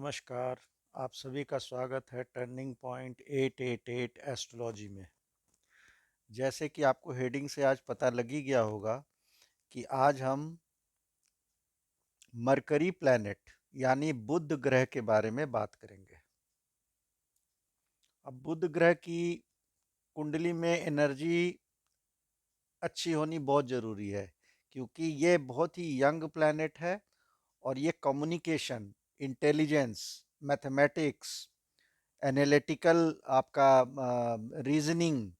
नमस्कार। आप सभी का स्वागत है टर्निंग पॉइंट 888 एस्ट्रोलॉजी में। जैसे कि आपको हेडिंग से आज पता लग ही गया होगा कि आज हम मरकरी प्लैनेट यानी बुध ग्रह के बारे में बात करेंगे। अब बुध ग्रह की कुंडली में एनर्जी अच्छी होनी बहुत ज़रूरी है, क्योंकि ये बहुत ही यंग प्लैनेट है और ये कम्युनिकेशन, इंटेलिजेंस, मैथमेटिक्स, एनालिटिकल, आपका रीजनिंग,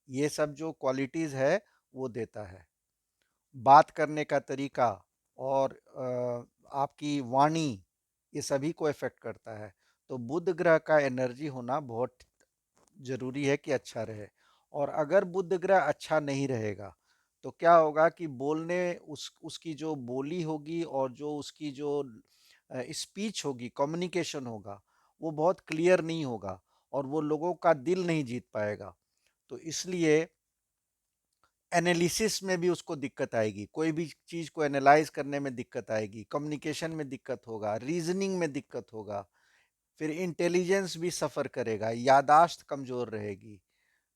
ये सब जो क्वालिटीज़ है वो देता है। बात करने का तरीका और आपकी वाणी, ये सभी को इफेक्ट करता है। तो बुध ग्रह का एनर्जी होना बहुत ज़रूरी है कि अच्छा रहे। और अगर बुध ग्रह अच्छा नहीं रहेगा तो क्या होगा कि बोलने उसकी जो बोली होगी और जो उसकी जो स्पीच होगी, कम्युनिकेशन होगा, वो बहुत क्लियर नहीं होगा और वो लोगों का दिल नहीं जीत पाएगा। तो इसलिए एनालिसिस में भी उसको दिक्कत आएगी, कोई भी चीज़ को एनालाइज करने में दिक्कत आएगी, कम्युनिकेशन में दिक्कत होगा, रीजनिंग में दिक्कत होगा, फिर इंटेलिजेंस भी सफ़र करेगा, यादाश्त कमज़ोर रहेगी।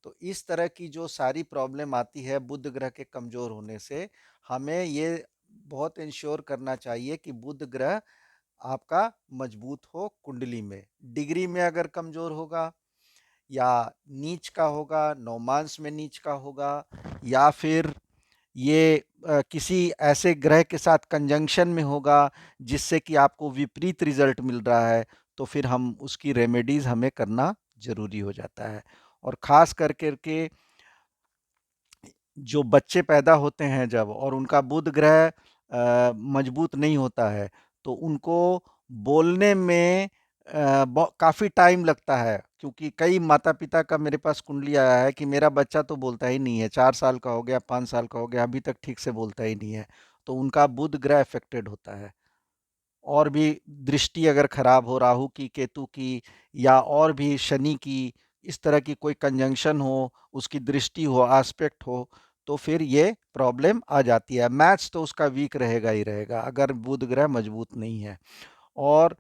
तो इस तरह की जो सारी प्रॉब्लम आती है बुध ग्रह के कमज़ोर होने से, हमें ये बहुत इंश्योर करना चाहिए कि बुध ग्रह आपका मजबूत हो कुंडली में। डिग्री में अगर कमज़ोर होगा या नीच का होगा, नौमांस में नीच का होगा, या फिर ये किसी ऐसे ग्रह के साथ कंजंक्शन में होगा जिससे कि आपको विपरीत रिजल्ट मिल रहा है, तो फिर हम उसकी रेमेडीज हमें करना जरूरी हो जाता है। और खास करके के जो बच्चे पैदा होते हैं जब, और उनका बुध ग्रह मजबूत नहीं होता है, तो उनको बोलने में काफ़ी टाइम लगता है, क्योंकि कई माता पिता का मेरे पास कुंडली आया है कि मेरा बच्चा तो बोलता ही नहीं है, 4 साल का हो गया, 5 साल का हो गया, अभी तक ठीक से बोलता ही नहीं है। तो उनका बुध ग्रह अफेक्टेड होता है। और भी दृष्टि अगर खराब हो राहु की, केतु की, या और भी शनि की, इस तरह की कोई कंजंक्शन हो, उसकी दृष्टि हो, एस्पेक्ट हो, तो फिर ये प्रॉब्लम आ जाती है। मैथ्स तो उसका वीक रहेगा ही रहेगा अगर बुध ग्रह मजबूत नहीं है। और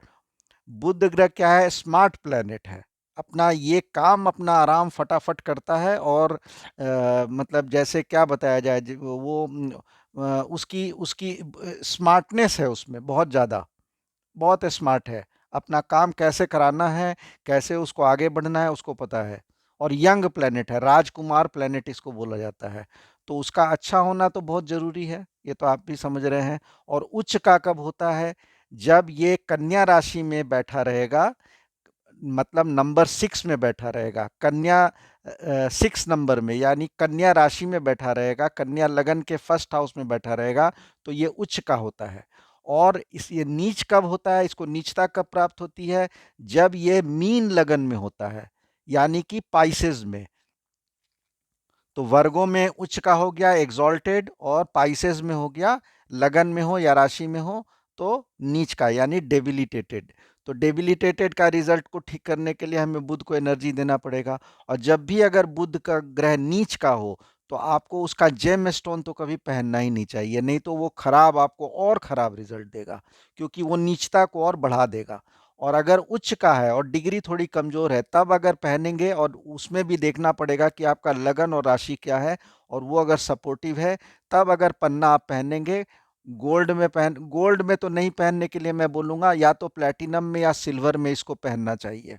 बुध ग्रह क्या है, स्मार्ट प्लेनेट है, अपना ये काम अपना आराम फटाफट करता है। और मतलब जैसे क्या बताया जाए, वो उसकी उसकी स्मार्टनेस है उसमें बहुत ज़्यादा, बहुत स्मार्ट है। अपना काम कैसे कराना है, कैसे उसको आगे बढ़ना है, उसको पता है। और यंग प्लेनेट है, राजकुमार प्लेनेट इसको बोला जाता है। तो उसका अच्छा होना तो बहुत ज़रूरी है, ये तो आप भी समझ रहे हैं। और उच्च का कब होता है, जब ये कन्या राशि में बैठा रहेगा, मतलब नंबर 6 में बैठा रहेगा, कन्या 6 नंबर में, यानी कन्या राशि में बैठा रहेगा, कन्या लगन के फर्स्ट हाउस में बैठा रहेगा, तो ये उच्च का होता है। और इस ये नीच कब होता है, इसको नीचता कब प्राप्त होती है, जब ये मीन लगन में होता है, यानी कि पाइसेस में। तो वर्गों में उच्च का हो गया एग्जॉल्टेड, और पाइसेस में हो गया, लगन में हो या राशि में हो तो नीच का यानी डेबिलिटेटेड। तो डेबिलिटेटेड का रिजल्ट को ठीक करने के लिए हमें बुध को एनर्जी देना पड़ेगा। और जब भी अगर बुध का ग्रह नीच का हो, तो आपको उसका जेम स्टोन तो कभी पहनना ही नहीं चाहिए, नहीं तो वो खराब, आपको और खराब रिजल्ट देगा, क्योंकि वो नीचता को और बढ़ा देगा। और अगर उच्च का है और डिग्री थोड़ी कमजोर है, तब अगर पहनेंगे, और उसमें भी देखना पड़ेगा कि आपका लगन और राशि क्या है, और वो अगर सपोर्टिव है, तब अगर पन्ना आप पहनेंगे। गोल्ड में तो नहीं पहनने के लिए मैं बोलूँगा, या तो प्लैटिनम में या सिल्वर में इसको पहनना चाहिए।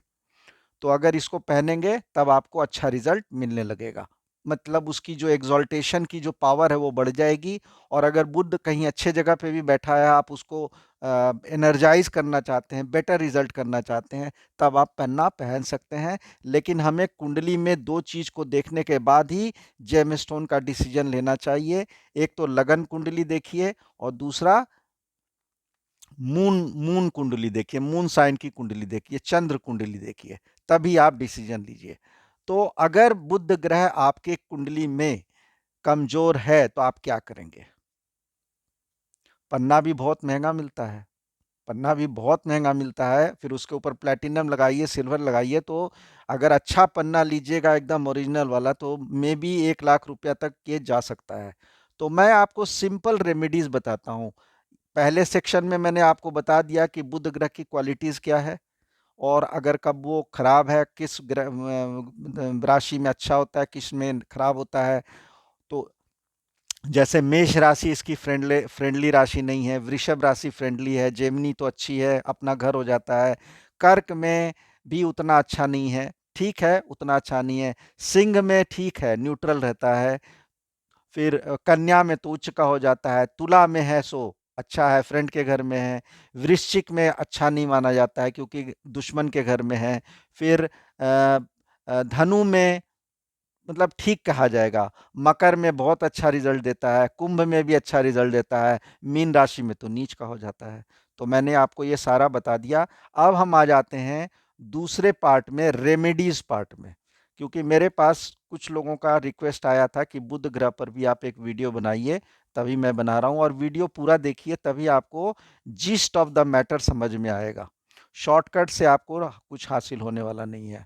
तो अगर इसको पहनेंगे तब आपको अच्छा रिजल्ट मिलने लगेगा, मतलब उसकी जो एग्जॉल्टेशन की जो पावर है वो बढ़ जाएगी। और अगर बुध कहीं अच्छे जगह पे भी बैठा है, आप उसको एनर्जाइज करना चाहते हैं, बेटर रिजल्ट करना चाहते हैं, तब आप पन्ना पहन सकते हैं। लेकिन हमें कुंडली में दो चीज को देखने के बाद ही जेमस्टोन का डिसीजन लेना चाहिए। एक तो लगन कुंडली देखिए, और दूसरा मून मून कुंडली देखिए, मून साइन की कुंडली देखिए, चंद्र कुंडली देखिए, तभी आप डिसीजन लीजिए। तो अगर बुध ग्रह आपके कुंडली में कमजोर है तो आप क्या करेंगे। पन्ना भी बहुत महंगा मिलता है, पन्ना भी बहुत महंगा मिलता है, फिर उसके ऊपर प्लेटिनम लगाइए, सिल्वर लगाइए। तो अगर अच्छा पन्ना लीजिएगा एकदम ओरिजिनल वाला, तो मे बी 1 लाख रुपया तक ये जा सकता है। तो मैं आपको सिंपल रेमेडीज बताता हूँ। पहले सेक्शन में मैंने आपको बता दिया कि बुध ग्रह की क्वालिटीज़ क्या है, और अगर कब वो खराब है, किस राशि में अच्छा होता है, किस में खराब होता है। तो जैसे मेष राशि इसकी फ्रेंडली फ्रेंडली राशि नहीं है, वृषभ राशि फ्रेंडली है, जेमिनी तो अच्छी है, अपना घर हो जाता है। कर्क में भी उतना अच्छा नहीं है, ठीक है, उतना अच्छा नहीं है। सिंह में ठीक है, न्यूट्रल रहता है। फिर कन्या में तो उच्च का हो जाता है। तुला में है सो अच्छा है, फ्रेंड के घर में है। वृश्चिक में अच्छा नहीं माना जाता है क्योंकि दुश्मन के घर में है। फिर धनु में मतलब ठीक कहा जाएगा। मकर में बहुत अच्छा रिजल्ट देता है, कुंभ में भी अच्छा रिजल्ट देता है, मीन राशि में तो नीच का हो जाता है। तो मैंने आपको ये सारा बता दिया। अब हम आ जाते हैं दूसरे पार्ट में, रेमेडीज पार्ट में, क्योंकि मेरे पास कुछ लोगों का रिक्वेस्ट आया था कि बुध ग्रह पर भी आप एक वीडियो बनाइए, तभी मैं बना रहा हूं। और वीडियो पूरा देखिए, तभी आपको जिस्ट ऑफ द मैटर समझ में आएगा। शॉर्टकट से आपको कुछ हासिल होने वाला नहीं है।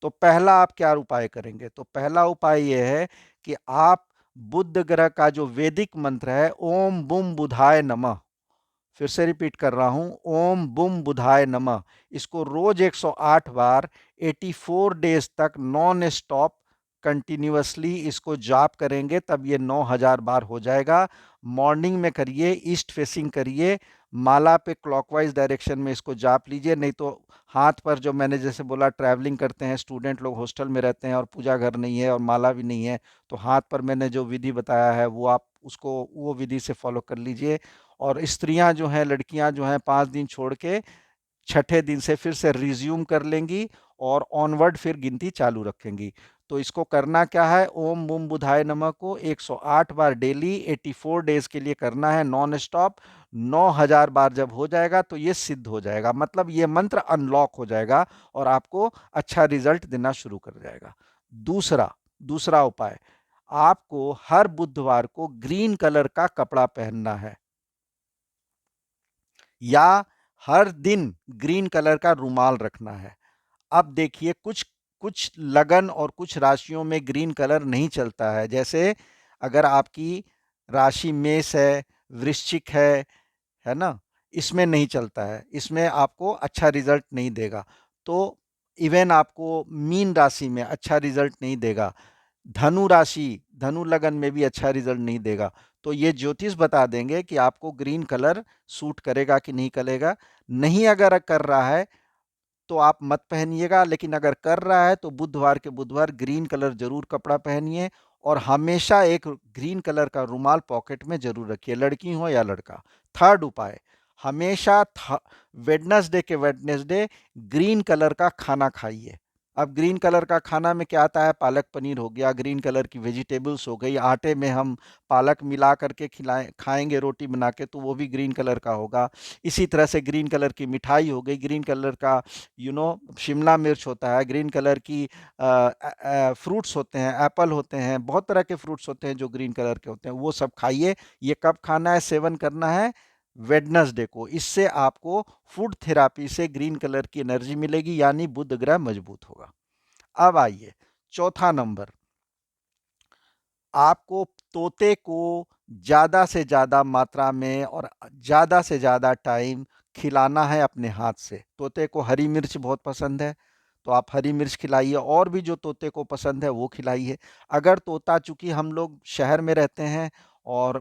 तो पहला आप क्या उपाय करेंगे? तो पहला उपाय यह है कि आप बुध ग्रह का जो वैदिक मंत्र है, ओम बुम बुधाय नमः, फिर से रिपीट कर रहा हूं, ओम बुम बुधाय नमः, इसको रोज 108 बार 84 डेज तक नॉन स्टॉप कंटिन्यूअसली इसको जाप करेंगे, तब ये 9000 बार हो जाएगा। मॉर्निंग में करिए, ईस्ट फेसिंग करिए, माला पे क्लॉकवाइज डायरेक्शन में इसको जाप लीजिए। नहीं तो हाथ पर, जो मैंने जैसे बोला, ट्रैवलिंग करते हैं स्टूडेंट लोग, हॉस्टल में रहते हैं और पूजा घर नहीं है और माला भी नहीं है, तो हाथ पर मैंने जो विधि बताया है वो आप उसको वो विधि से फॉलो कर लीजिए। और स्त्रियां जो हैं, लड़कियां जो हैं, 5 दिन छोड़ के छठे दिन से फिर से रिज्यूम कर लेंगी और ऑनवर्ड फिर गिनती चालू रखेंगी। तो इसको करना क्या है, ओम बुम बुधाय नमः को 108 बार डेली 84 डेज के लिए करना है, नॉन स्टॉप। 9000 बार जब हो जाएगा तो ये सिद्ध हो जाएगा, मतलब ये मंत्र अनलॉक हो जाएगा और आपको अच्छा रिजल्ट देना शुरू कर जाएगा। दूसरा दूसरा उपाय, आपको हर बुधवार को ग्रीन कलर का कपड़ा पहनना है, या हर दिन ग्रीन कलर का रुमाल रखना है। अब देखिए, कुछ कुछ लगन और कुछ राशियों में ग्रीन कलर नहीं चलता है। जैसे अगर आपकी राशि मेष है, वृश्चिक है ना, इसमें नहीं चलता है, इसमें आपको अच्छा रिजल्ट नहीं देगा। तो इवन आपको मीन राशि में अच्छा रिजल्ट नहीं देगा, धनु राशि, धनु लगन में भी अच्छा रिजल्ट नहीं देगा। तो ये ज्योतिष बता देंगे कि आपको ग्रीन कलर सूट करेगा कि नहीं करेगा। नहीं अगर कर रहा है तो आप मत पहनिएगा, लेकिन अगर कर रहा है तो बुधवार के बुधवार ग्रीन कलर जरूर कपड़ा पहनिए, और हमेशा एक ग्रीन कलर का रुमाल पॉकेट में जरूर रखिए, लड़की हो या लड़का। थर्ड उपाय, हमेशा वेडनेसडे के वेडनेसडे ग्रीन कलर का खाना खाइए। अब ग्रीन कलर का खाना में क्या आता है, पालक पनीर हो गया, ग्रीन कलर की वेजिटेबल्स हो गई, आटे में हम पालक मिला करके खिलाएं खाएंगे रोटी बना के, तो वो भी ग्रीन कलर का होगा। इसी तरह से ग्रीन कलर की मिठाई हो गई, ग्रीन कलर का शिमला मिर्च होता है, ग्रीन कलर की फ्रूट्स होते हैं, एप्पल होते हैं, बहुत तरह के फ्रूट्स होते हैं जो ग्रीन कलर के होते हैं, वो सब खाइए। ये कब खाना है, सेवन करना है, वेडनेसडे को। इससे आपको फूड थेरापी से ग्रीन कलर की एनर्जी मिलेगी, यानी बुध ग्रह मजबूत होगा। अब आइए चौथा नंबर, आपको तोते को ज्यादा से ज्यादा मात्रा में और ज्यादा से ज्यादा टाइम खिलाना है अपने हाथ से। तोते को हरी मिर्च बहुत पसंद है, तो आप हरी मिर्च खिलाइए, और भी जो तोते को पसंद है वो खिलाइए। अगर तोता, चूंकि हम लोग शहर में रहते हैं और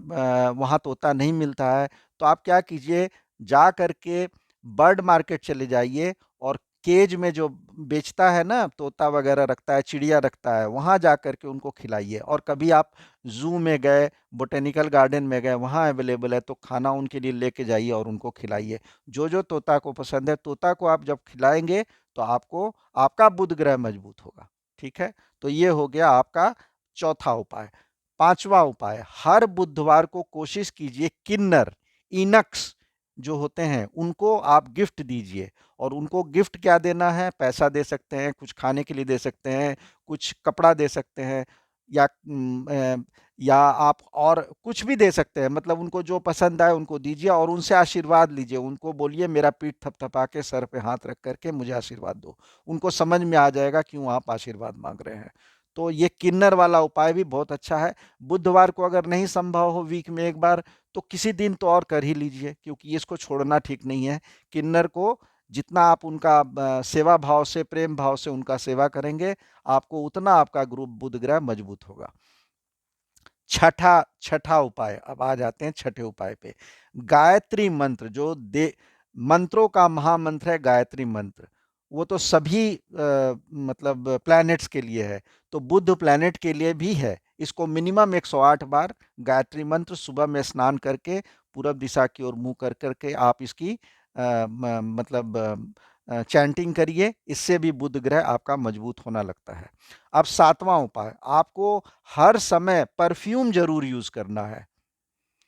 वहाँ तोता नहीं मिलता है, तो आप क्या कीजिए, जा करके बर्ड मार्केट चले जाइए, और केज में जो बेचता है ना, तोता वगैरह रखता है, चिड़िया रखता है, वहां जा करके उनको खिलाइए। और कभी आप जू में गए, बोटेनिकल गार्डन में गए, वहां अवेलेबल है, तो खाना उनके लिए लेके जाइए और उनको खिलाइए। जो जो तोता को पसंद है, तोता को आप जब खिलाएंगे तो आपको आपका बुध ग्रह मजबूत होगा। ठीक है, तो ये हो गया आपका चौथा उपाय। पांचवा उपाय, हर बुधवार को कोशिश कीजिए किन्नर, इनक्स जो होते हैं उनको आप गिफ्ट दीजिए। और उनको गिफ्ट क्या देना है, पैसा दे सकते हैं, कुछ खाने के लिए दे सकते हैं, कुछ कपड़ा दे सकते हैं, या या आप और कुछ भी दे सकते हैं, मतलब उनको जो पसंद आए उनको दीजिए और उनसे आशीर्वाद लीजिए। उनको बोलिए, मेरा पीठ थपथपा के सर पे हाथ रख करके मुझे आशीर्वाद दो। उनको समझ में आ जाएगा क्यों आप आशीर्वाद मांग रहे हैं। तो ये किन्नर वाला उपाय भी बहुत अच्छा है। बुधवार को अगर नहीं संभव हो वीक में एक बार, तो किसी दिन तो और कर ही लीजिए, क्योंकि इसको छोड़ना ठीक नहीं है। किन्नर को जितना आप उनका सेवा भाव से, प्रेम भाव से उनका सेवा करेंगे, आपको उतना आपका ग्रुप बुध ग्रह मजबूत होगा। छठा छठा उपाय, अब आ जाते हैं छठे उपाय पे। गायत्री मंत्र, जो दे मंत्रों का महामंत्र है गायत्री मंत्र, वो तो सभी मतलब प्लैनेट्स के लिए है, तो बुध प्लैनेट के लिए भी है। इसको मिनिमम 108 बार गायत्री मंत्र सुबह में स्नान करके, पूरब दिशा की ओर मुंह कर करके आप इसकी मतलब चैंटिंग करिए, इससे भी बुध ग्रह आपका मजबूत होना लगता है। अब सातवां उपाय, आपको हर समय परफ्यूम जरूर यूज करना है।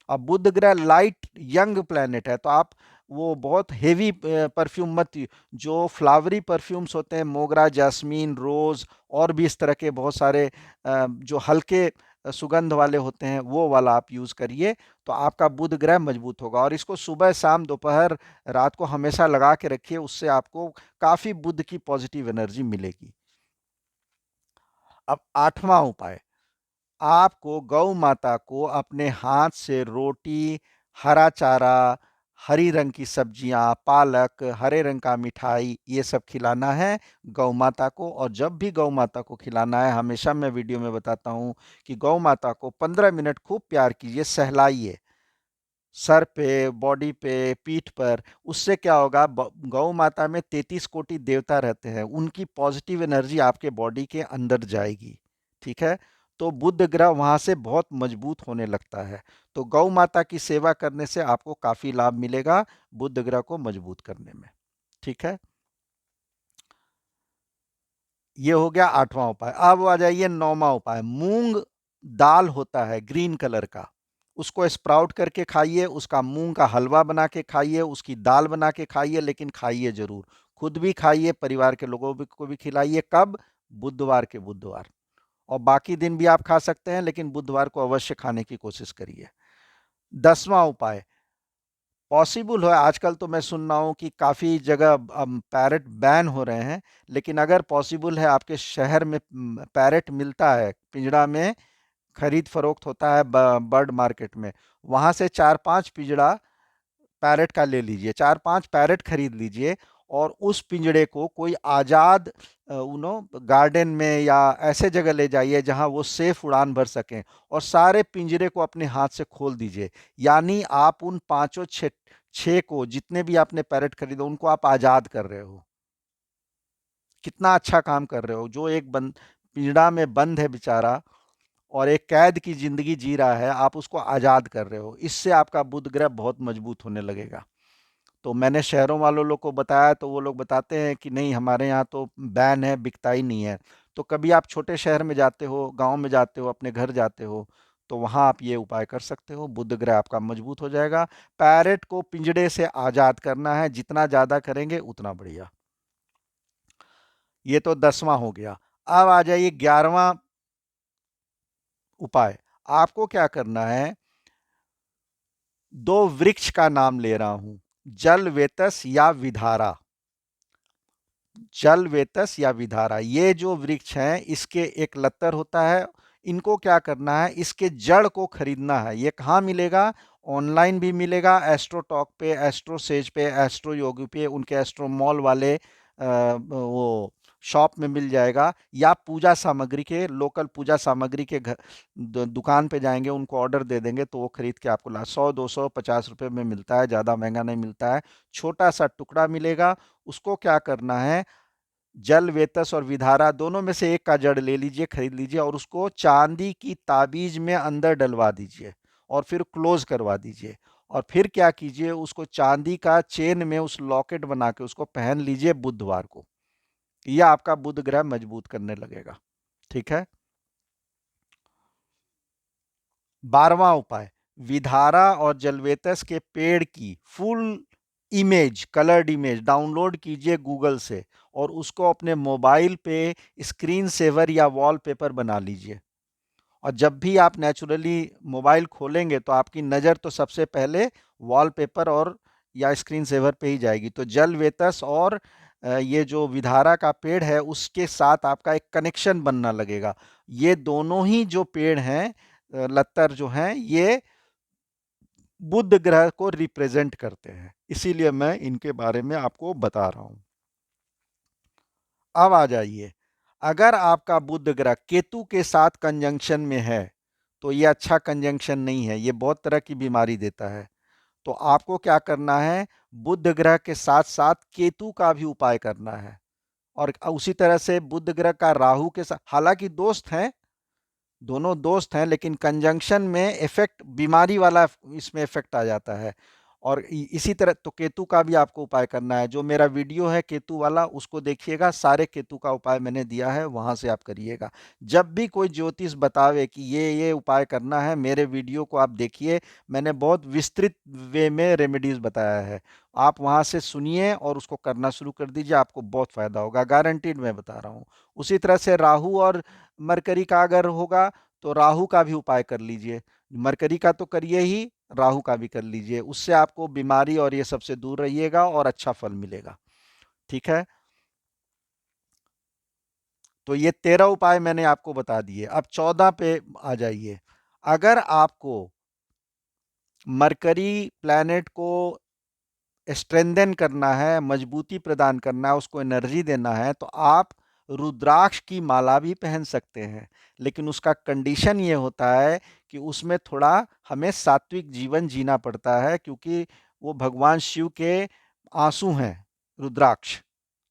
अब बुध ग्रह लाइट यंग प्लैनेट है, तो आप वो बहुत हेवी परफ्यूम मत, जो फ्लावरी परफ्यूम्स होते हैं, मोगरा, जैस्मीन, रोज और भी इस तरह के बहुत सारे जो हल्के सुगंध वाले होते हैं, वो वाला आप यूज करिए, तो आपका बुध ग्रह मजबूत होगा। और इसको सुबह, शाम, दोपहर, रात को हमेशा लगा के रखिए, उससे आपको काफी बुध की पॉजिटिव एनर्जी मिलेगी। अब आठवां उपाय, आपको गौ माता को अपने हाथ से रोटी, हरा चारा, हरी रंग की सब्जियां, पालक, हरे रंग का मिठाई, ये सब खिलाना है गौ माता को। और जब भी गौ माता को खिलाना है, हमेशा मैं वीडियो में बताता हूं कि गौ माता को 15 मिनट खूब प्यार कीजिए, सहलाइए, सर पे, बॉडी पे, पीठ पर। उससे क्या होगा, गौ माता में 33 कोटि देवता रहते हैं, उनकी पॉजिटिव एनर्जी आपके बॉडी के अंदर जाएगी। ठीक है, तो बुध ग्रह वहां से बहुत मजबूत होने लगता है। तो गौ माता की सेवा करने से आपको काफी लाभ मिलेगा बुध ग्रह को मजबूत करने में। ठीक है, ये हो गया आठवां उपाय। अब आ जाइए नौवां उपाय। मूंग दाल होता है ग्रीन कलर का, उसको स्प्राउट करके खाइए, उसका मूंग का हलवा बना के खाइए, उसकी दाल बना के खाइए, लेकिन खाइए जरूर, खुद भी खाइए, परिवार के लोगों को भी खिलाइए। कब? बुधवार के बुधवार। और बाकी दिन भी आप खा सकते हैं, लेकिन बुधवार को अवश्य खाने की कोशिश करिए। 10वां उपाय, पॉसिबल है, आजकल तो मैं सुन रहा हूँ कि काफ़ी जगह पैरेट बैन हो रहे हैं, लेकिन अगर पॉसिबल है आपके शहर में पैरेट मिलता है, पिंजड़ा में खरीद फरोख्त होता है बर्ड मार्केट में, वहाँ से 4-5 पिंजड़ा पैरेट का ले लीजिए, 4-5 पैरेट खरीद लीजिए, और उस पिंजड़े को कोई आज़ाद गार्डन में या ऐसे जगह ले जाइए जहां वो सेफ उड़ान भर सकें, और सारे पिंजरे को अपने हाथ से खोल दीजिए। यानी आप उन पांचों छह छह को, जितने भी आपने पैरेट खरीदे, उनको आप आज़ाद कर रहे हो। कितना अच्छा काम कर रहे हो। जो एक बंद पिंजड़ा में बंद है बेचारा, और एक कैद की जिंदगी जी रहा है, आप उसको आज़ाद कर रहे हो। इससे आपका बुध ग्रह बहुत मजबूत होने लगेगा। तो मैंने शहरों वालों लोग को बताया, तो वो लोग बताते हैं कि नहीं, हमारे यहाँ तो बैन है, बिकता ही नहीं है। तो कभी आप छोटे शहर में जाते हो, गांव में जाते हो, अपने घर जाते हो, तो वहां आप ये उपाय कर सकते हो, बुध ग्रह आपका मजबूत हो जाएगा। पैरेट को पिंजड़े से आजाद करना है, जितना ज्यादा करेंगे उतना बढ़िया। ये तो 10वां हो गया। अब आ जाइए 11वां उपाय। आपको क्या करना है, दो वृक्ष का नाम ले रहा हूं, जल वेतस या विधारा। जल वेतस या विधारा, ये जो वृक्ष हैं, इसके एक लत्तर होता है। इनको क्या करना है, इसके जड़ को खरीदना है। ये कहाँ मिलेगा? ऑनलाइन भी मिलेगा, एस्ट्रो टॉक पे, एस्ट्रो सेज पे, एस्ट्रो योगी पे, उनके एस्ट्रो मॉल वाले वो शॉप में मिल जाएगा, या पूजा सामग्री के, लोकल पूजा सामग्री के घर दुकान पे जाएंगे, उनको ऑर्डर दे देंगे, तो वो खरीद के आपको ला 100, 200, 50 रुपए में मिलता है, ज़्यादा महंगा नहीं मिलता है। छोटा सा टुकड़ा मिलेगा। उसको क्या करना है, जल वेतस और विधारा दोनों में से एक का जड़ ले लीजिए, खरीद लीजिए, और उसको चांदी की ताबीज में अंदर डलवा दीजिए, और फिर क्लोज करवा दीजिए। और फिर क्या कीजिए, उसको चांदी का चेन में उस लॉकेट बना के उसको पहन लीजिए बुधवार को। यह आपका बुध ग्रह मजबूत करने लगेगा। ठीक है। 12वां उपाय, विधारा और जलवेतस के पेड़ की full image, coloured image download कीजिए गूगल से, और उसको अपने मोबाइल पे स्क्रीन सेवर या वॉलपेपर बना लीजिए। और जब भी आप नेचुरली मोबाइल खोलेंगे, तो आपकी नज़र तो सबसे पहले वॉलपेपर और या स्क्रीन सेवर पे ही जाएगी। तो जल वेतस और ये जो विधारा का पेड़ है उसके साथ आपका एक कनेक्शन बनना लगेगा। ये दोनों ही जो पेड़ हैं, लतर जो हैं, ये बुध ग्रह को रिप्रेजेंट करते हैं, इसीलिए मैं इनके बारे में आपको बता रहा हूं। अब आ जाइए, अगर आपका बुध ग्रह केतु के साथ कंजंक्शन में है तो ये अच्छा कंजंक्शन नहीं है, ये बहुत तरह की बीमारी देता है। तो आपको क्या करना है, बुध ग्रह के साथ साथ केतु का भी उपाय करना है। और उसी तरह से बुध ग्रह का राहु के साथ, हालांकि दोस्त हैं, दोनों दोस्त हैं, लेकिन कंजंक्शन में इफेक्ट बीमारी वाला इसमें इफेक्ट आ जाता है। और इसी तरह तो केतु का भी आपको उपाय करना है। जो मेरा वीडियो है केतु वाला उसको देखिएगा, सारे केतु का उपाय मैंने दिया है, वहां से आप करिएगा। जब भी कोई ज्योतिष बतावे कि ये उपाय करना है, मेरे वीडियो को आप देखिए, मैंने बहुत विस्तृत वे में रेमेडीज बताया है। आप वहां से सुनिए और उसको करना शुरू कर दीजिए, आपको बहुत फायदा होगा, गारंटीड मैं बता रहा हूँ। उसी तरह से राहु और मरकरी का अगर होगा तो राहु का भी उपाय कर लीजिए। मरकरी का तो करिए ही, राहु का भी कर लीजिए, उससे आपको बीमारी और ये सबसे दूर रहिएगा और अच्छा फल मिलेगा। ठीक है, तो ये 13 उपाय मैंने आपको बता दिए। अब 14 पे आ जाइए। अगर आपको मरकरी प्लैनेट को स्ट्रेंथन करना है, मजबूती प्रदान करना है, उसको एनर्जी देना है, तो आप रुद्राक्ष की माला भी पहन सकते हैं। लेकिन उसका कंडीशन ये होता है कि उसमें थोड़ा हमें सात्विक जीवन जीना पड़ता है, क्योंकि वो भगवान शिव के आंसू हैं रुद्राक्ष।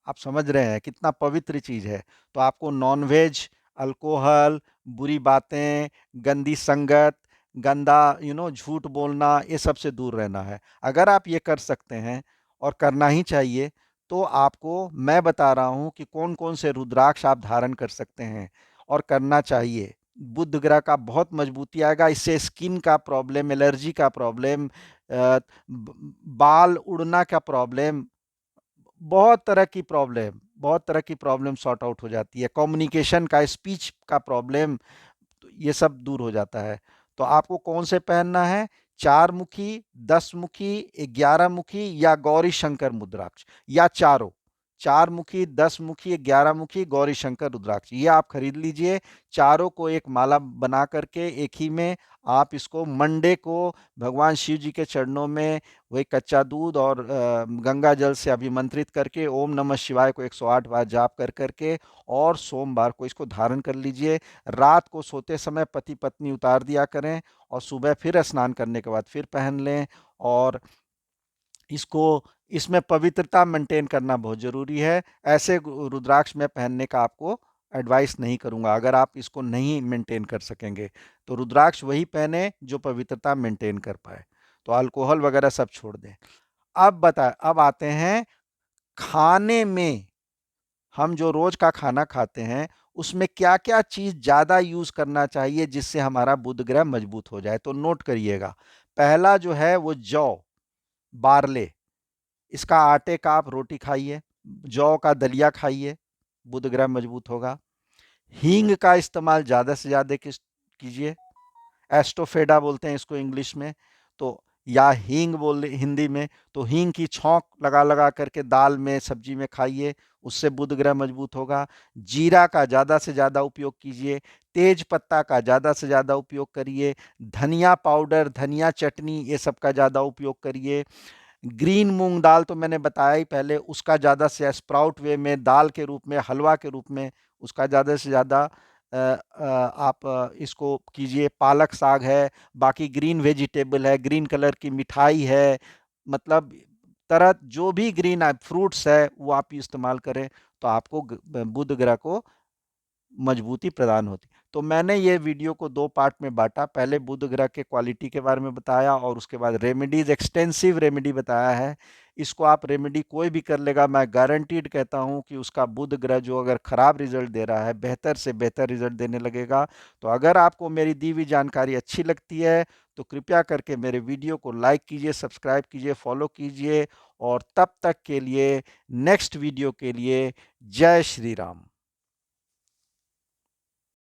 आप समझ रहे हैं कितना पवित्र चीज है। तो आपको नॉनवेज, अल्कोहल, बुरी बातें, गंदी संगत, गंदा झूठ बोलना, ये सब से दूर रहना है। अगर आप ये कर सकते हैं, और करना ही चाहिए, तो आपको मैं बता रहा हूं कि कौन कौन से रुद्राक्ष आप धारण कर सकते हैं और करना चाहिए। बुध ग्रह का बहुत मजबूती आएगा, इससे स्किन का प्रॉब्लम, एलर्जी का प्रॉब्लम, बाल उड़ना का प्रॉब्लम, बहुत तरह की प्रॉब्लम सॉर्ट आउट हो जाती है। कम्युनिकेशन का, स्पीच का प्रॉब्लम, तो ये सब दूर हो जाता है। तो आपको कौन से पहनना है, 4 मुखी, 10 मुखी, 11 मुखी या गौरी शंकर रुद्राक्ष, या चारों, 4 मुखी, 10 मुखी, 11 मुखी, गौरी शंकर रुद्राक्ष, ये आप खरीद लीजिए। चारों को एक माला बना करके एक ही में आप इसको मंडे को भगवान शिव जी के चरणों में वही कच्चा दूध और गंगा जल से अभिमंत्रित करके ओम नमः शिवाय को 108 बार जाप कर करके, और सोमवार को इसको धारण कर लीजिए। रात को सोते समय पति पत्नी उतार दिया करें, और सुबह फिर स्नान करने के बाद फिर पहन लें। और इसको, इसमें पवित्रता मेंटेन करना बहुत जरूरी है। ऐसे रुद्राक्ष में पहनने का आपको एडवाइस नहीं करूंगा अगर आप इसको नहीं मेंटेन कर सकेंगे। तो रुद्राक्ष वही पहने जो पवित्रता मेंटेन कर पाए। तो अल्कोहल वगैरह सब छोड़ दें। अब आते हैं खाने में। हम जो रोज का खाना खाते हैं उसमें क्या क्या चीज ज्यादा यूज करना चाहिए जिससे हमारा बुध ग्रह मजबूत हो जाए, तो नोट करिएगा। पहला जो है वो जौ, बारले, इसका आटे का आप रोटी खाइए, जौ का दलिया खाइए, बुध ग्रह मजबूत होगा। हींग का इस्तेमाल ज्यादा से ज्यादा कीजिए, एस्टोफेडा बोलते हैं इसको इंग्लिश में, तो या हींग बोल हिंदी में, तो हींग की छौंक लगा लगा करके दाल में, सब्जी में खाइए, उससे बुध ग्रह मजबूत होगा। जीरा का ज्यादा से ज्यादा उपयोग कीजिए, तेज पत्ता का ज्यादा से ज्यादा उपयोग करिए, धनिया पाउडर, धनिया चटनी, ये सब का ज्यादा उपयोग करिए। ग्रीन मूंग दाल तो मैंने बताया ही पहले, उसका ज़्यादा से स्प्राउट वे में, दाल के रूप में, हलवा के रूप में उसका ज़्यादा से ज़्यादा आप इसको कीजिए। पालक साग है, बाकी ग्रीन वेजिटेबल है, ग्रीन कलर की मिठाई है, मतलब तरह जो भी ग्रीन फ्रूट्स है वो आप इस्तेमाल करें, तो आपको बुध ग्रह को मजबूती प्रदान होती। तो मैंने ये वीडियो को 2 पार्ट में बांटा, पहले बुध ग्रह के क्वालिटी के बारे में बताया और उसके बाद रेमेडीज, एक्सटेंसिव रेमेडी बताया है। इसको आप रेमेडी कोई भी कर लेगा, मैं गारंटीड कहता हूं कि उसका बुध ग्रह जो अगर खराब रिजल्ट दे रहा है, बेहतर से बेहतर रिजल्ट देने लगेगा। तो अगर आपको मेरी दी हुई जानकारी अच्छी लगती है तो कृपया करके मेरे वीडियो को लाइक कीजिए, सब्सक्राइब कीजिए, फॉलो कीजिए, और तब तक के लिए, नेक्स्ट वीडियो के लिए, जय श्री राम।